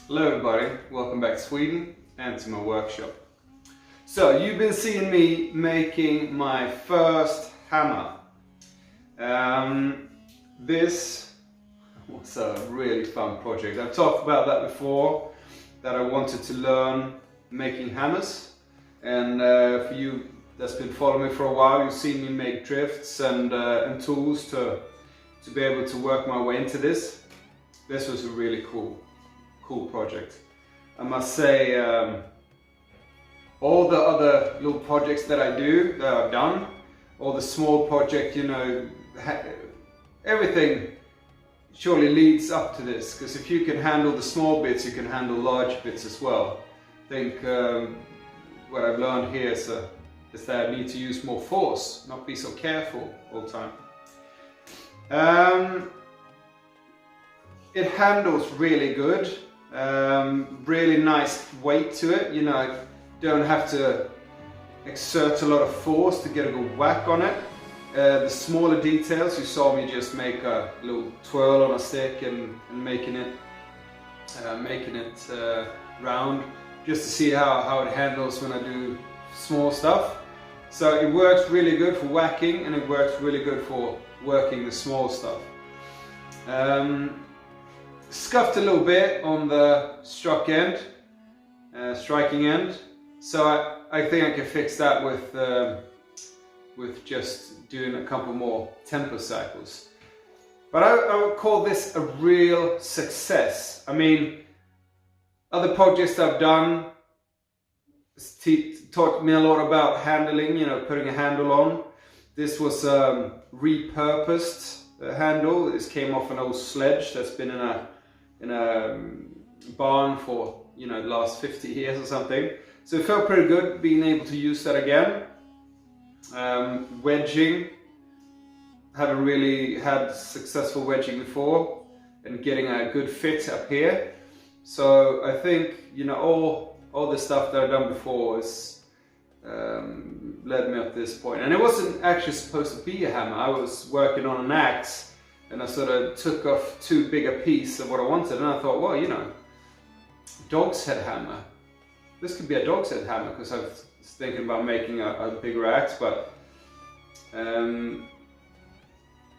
Hello everybody, welcome back to Sweden and to my workshop. So you've been seeing me making my first hammer. This was a really fun project. I've talked about that before, that I wanted to learn making hammers. And for you that's been following me for a while, you've seen me make drifts and tools to be able to work my way into this. This was a really cool project. I must say, all the other little projects that I do, that I've done, all the small project, you know, everything surely leads up to this, because if you can handle the small bits, you can handle large bits as well. I think what I've learned here is that I need to use more force, not be so careful all the time. It handles really good. Really nice weight to it, you know, don't have to exert a lot of force to get a good whack on it. The smaller details, you saw me just make a little twirl on a stick and making it round, just to see how it handles when I do small stuff. So it works really good for whacking, and it works really good for working the small stuff. Scuffed a little bit on the striking end, so I think I can fix that with just doing a couple more tempo cycles. But I would call this a real success. I mean, other projects I've done taught me a lot about handling, you know, putting a handle on. This was repurposed handle. This came off an old sledge that's been in a barn for, you know, the last 50 years or something. So it felt pretty good being able to use that again. Wedging, haven't really had successful wedging before, and getting a good fit up here. So I think, you know, all the stuff that I've done before has led me up to this point. And it wasn't actually supposed to be a hammer. I was working on an axe, and I sort of took off too big a piece of what I wanted, and I thought, well, you know, dog's head hammer. This could be a dog's head hammer, because I was thinking about making a bigger axe, but I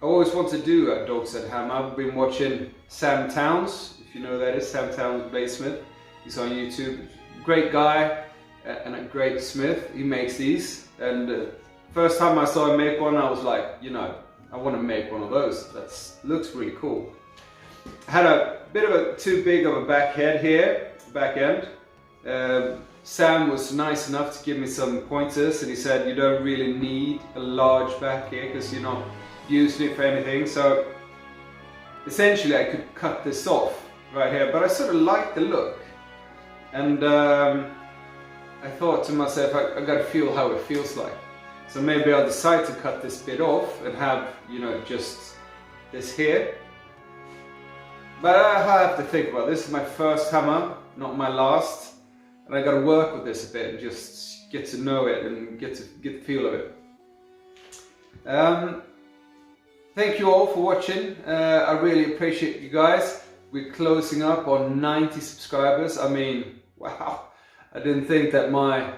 always want to do a dog's head hammer. I've been watching Sam Townes, if you know who that is, Sam Townes Bladesmith. He's on YouTube. Great guy and a great smith. He makes these, and first time I saw him make one, I was like, you know, I want to make one of those. That looks really cool. I had a bit of a too big of a back head here, back end. Sam was nice enough to give me some pointers, and he said you don't really need a large back here because you're not using it for anything. So essentially I could cut this off right here, but I sort of liked the look, and I thought to myself, I got to feel how it feels like. So maybe I'll decide to cut this bit off and have, you know, just this here. But I have to think about this. This is my first hammer, not my last. And I got to work with this a bit and just get to know it and get the feel of it. Thank you all for watching. I really appreciate you guys. We're closing up on 90 subscribers. I mean, wow. I didn't think that my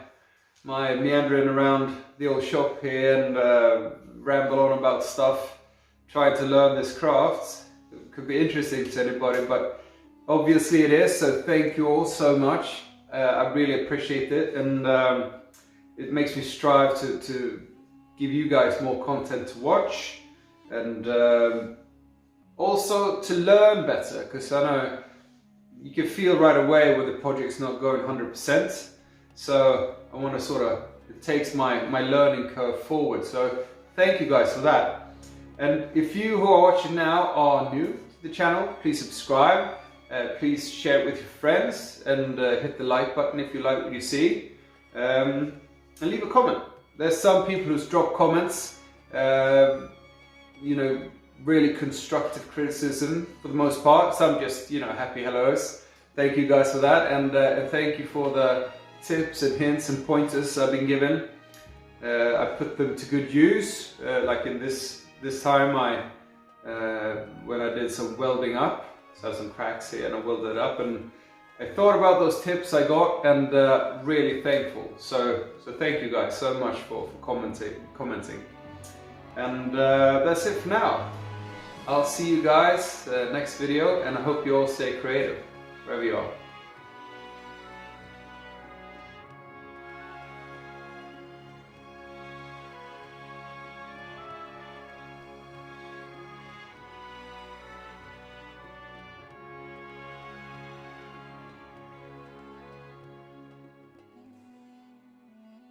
meandering around the old shop here and ramble on about stuff, trying to learn this craft, it could be interesting to anybody, but obviously it is. So thank you all so much. I really appreciate it, and it makes me strive to give you guys more content to watch, and also to learn better, because I know you can feel right away when the project's not going 100%. So I want to sort of, it takes my learning curve forward. So thank you guys for that. And if you who are watching now are new to the channel, please subscribe. Please share it with your friends, and hit the like button if you like what you see. And leave a comment. There's some people who's dropped comments, you know, really constructive criticism for the most part. Some just, you know, happy hellos. Thank you guys for that, and thank you for the tips and hints and pointers I've been given. I put them to good use. Like in this time, when I did some welding up, so I have some cracks here, and I welded it up, and I thought about those tips I got, and really thankful. So thank you guys so much for commenting. And that's it for now. I'll see you guys next video, and I hope you all stay creative wherever you are.